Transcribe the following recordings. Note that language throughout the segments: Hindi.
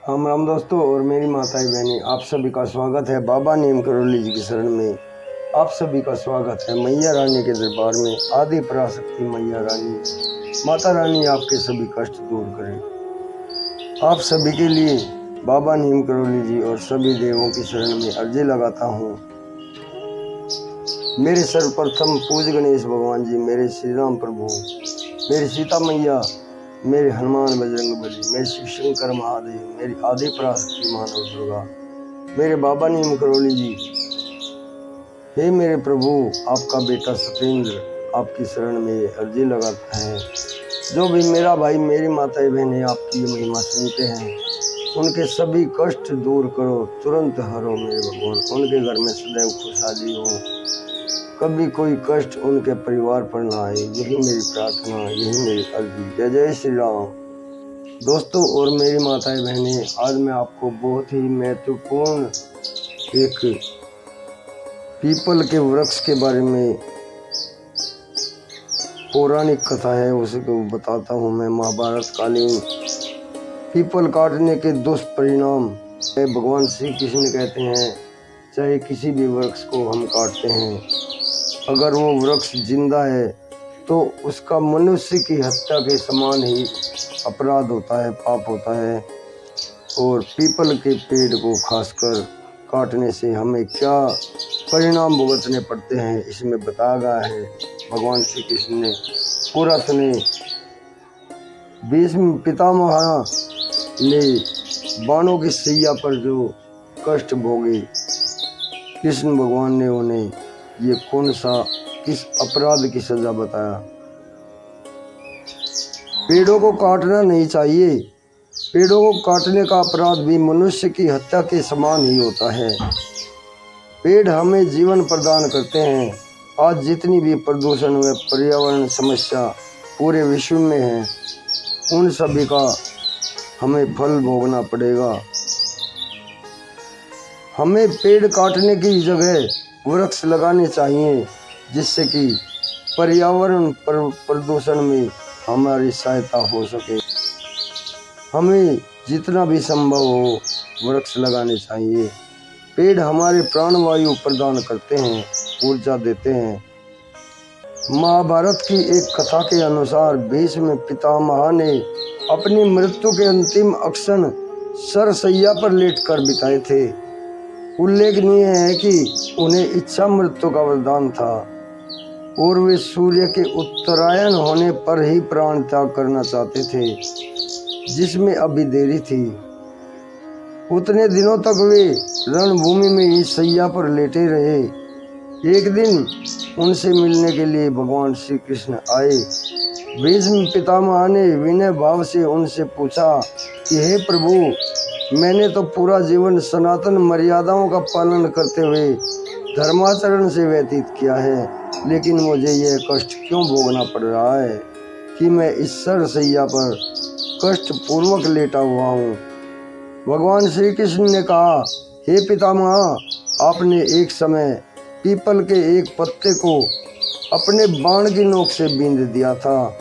राम राम दोस्तों और मेरी माताएं बहनें, आप सभी का स्वागत है बाबा नीम करौली जी की शरण में। आप सभी का स्वागत है मैया रानी के दरबार में। आदि पराशक्ति मैया रानी, माता रानी आपके सभी कष्ट दूर करें। आप सभी के लिए बाबा नीम करौली जी और सभी देवों की शरण में अर्जी लगाता हूँ। मेरे सर्वप्रथम पूज्य गणेश भगवान जी, मेरे श्री राम प्रभु, मेरी सीता मैया, मेरे हनुमान बजरंग बली, मेरे शिव शंकर महादेव, मेरी आदि पराशक्ति मानव दुर्गा, मेरे बाबा नीम करौली जी, हे मेरे प्रभु, आपका बेटा सतेंद्र आपकी शरण में अर्जी लगाता है। जो भी मेरा भाई मेरी माताएं बहनें आपकी ये महिमा सुनते हैं, उनके सभी कष्ट दूर करो, तुरंत हरो मेरे भगवान। उनके घर में सदैव खुशहाली हो, कभी कोई कष्ट उनके परिवार पर ना आए, यही मेरी प्रार्थना, यही मेरी अर्जी। जय जय श्री राम। दोस्तों और मेरी माताएं बहनें, आज मैं आपको बहुत ही महत्वपूर्ण एक पीपल के वृक्ष के बारे में पौराणिक कथा है, उसको बताता हूँ मैं। महाभारत कालीन पीपल काटने के दुष्परिणाम भगवान श्री कृष्ण कहते हैं, चाहे किसी भी वृक्ष को हम काटते हैं, अगर वो वृक्ष जिंदा है तो उसका मनुष्य की हत्या के समान ही अपराध होता है, पाप होता है। और पीपल के पेड़ को खासकर काटने से हमें क्या परिणाम भुगतने पड़ते हैं, इसमें बताया गया है। भगवान श्री कृष्ण ने पूरा सुने। भीष्म पितामह ने बाणों की सैया पर जो कष्ट भोगे, कृष्ण भगवान ने उन्हें ये कौन सा किस अपराध की सजा बताया। पेड़ों को काटना नहीं चाहिए। पेड़ों को काटने का अपराध भी मनुष्य की हत्या के समान ही होता है। पेड़ हमें जीवन प्रदान करते हैं। आज जितनी भी प्रदूषण व पर्यावरण समस्या पूरे विश्व में है, उन सभी का हमें फल भोगना पड़ेगा। हमें पेड़ काटने की जगह वृक्ष लगाने चाहिए, जिससे कि पर्यावरण प्रदूषण में हमारी सहायता हो सके। हमें जितना भी संभव हो वृक्ष लगाने चाहिए। पेड़ हमारे प्राणवायु प्रदान करते हैं, ऊर्जा देते हैं। महाभारत की एक कथा के अनुसार भीष्म पितामह ने अपनी मृत्यु के अंतिम क्षण सरसैया पर लेटकर बिताए थे। उल्लेखनीय है कि उन्हें इच्छा मृत्यु का वरदान था और वे सूर्य के उत्तरायण होने पर ही प्राण त्याग करना चाहते थे, जिसमें अभी देरी थी। उतने दिनों तक वे रणभूमि में ही सैया पर लेटे रहे। एक दिन उनसे मिलने के लिए भगवान श्री कृष्ण आए। भीष्म पितामह ने विनय भाव से उनसे पूछा कि हे प्रभु, मैंने तो पूरा जीवन सनातन मर्यादाओं का पालन करते हुए धर्माचरण से व्यतीत किया है, लेकिन मुझे यह कष्ट क्यों भोगना पड़ रहा है कि मैं इस सरसैया पर कष्ट पूर्वक लेटा हुआ हूँ। भगवान श्री कृष्ण ने कहा, हे पितामह, आपने एक समय पीपल के एक पत्ते को अपने बाण की नोक से बींध दिया था,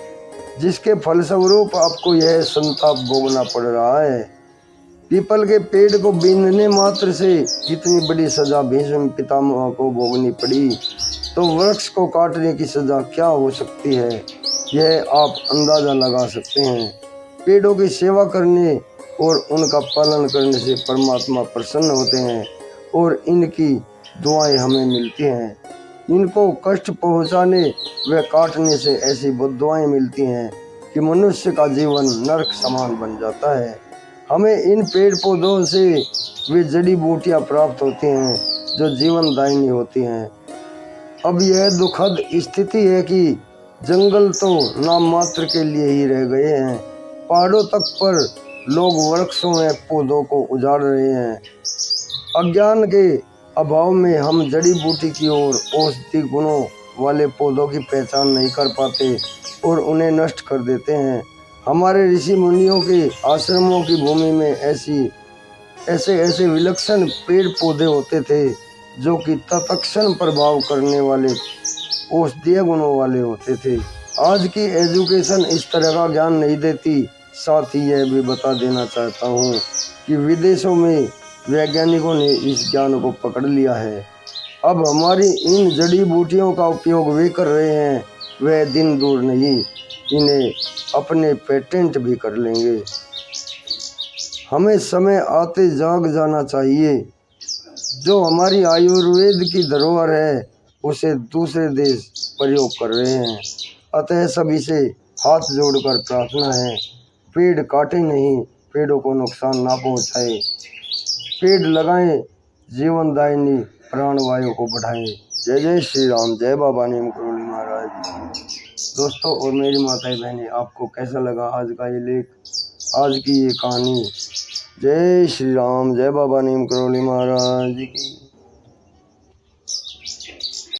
जिसके फलस्वरूप आपको यह संताप भोगना पड़ रहा है। पीपल के पेड़ को बीनने मात्र से इतनी बड़ी सजा भीष्म पितामह को भोगनी पड़ी, तो वृक्ष को काटने की सजा क्या हो सकती है, यह आप अंदाजा लगा सकते हैं। पेड़ों की सेवा करने और उनका पालन करने से परमात्मा प्रसन्न होते हैं और इनकी दुआएं हमें मिलती हैं। इनको कष्ट पहुंचाने व काटने से ऐसी बद्दुआएं मिलती हैं कि मनुष्य का जीवन नरक समान बन जाता है। हमें इन पेड़ पौधों से वे जड़ी बूटियां प्राप्त होती हैं जो जीवन दायिनी होती हैं। अब यह दुखद स्थिति है कि जंगल तो नाम मात्र के लिए ही रह गए हैं। पहाड़ों तक पर लोग वृक्षों व पौधों को उजाड़ रहे हैं। अज्ञान के अभाव में हम जड़ी बूटी की ओर औषधि गुणों वाले पौधों की पहचान नहीं कर पाते और उन्हें नष्ट कर देते हैं। हमारे ऋषि मुनियों के आश्रमों की भूमि में ऐसे विलक्षण पेड़ पौधे होते थे जो कि तत्क्षण प्रभाव करने वाले औषधीय गुणों वाले होते थे। आज की एजुकेशन इस तरह का ज्ञान नहीं देती। साथ ही यह भी बता देना चाहता हूँ कि विदेशों में वैज्ञानिकों ने इस ज्ञान को पकड़ लिया है। अब हमारी इन जड़ी बूटियों का उपयोग वे कर रहे हैं, वह दिन दूर नहीं इन्हें अपने पेटेंट भी कर लेंगे। हमें समय आते जाग जाना चाहिए। जो हमारी आयुर्वेद की धरोहर है उसे दूसरे देश प्रयोग कर रहे हैं। अतः सभी से हाथ जोड़कर प्रार्थना है, पेड़ काटे नहीं, पेड़ों को नुकसान ना पहुंचाए, पेड़ लगाएं, जीवनदायिनी प्राणवायु को बढ़ाएं। जय जय श्री राम, जय बाबा नीम करोली महाराज। दोस्तों और मेरी माताएं बहनें, आपको कैसा लगा आज का ये लेख, आज की ये कहानी? जय श्री राम, जय बाबा नीम करोली महाराज की।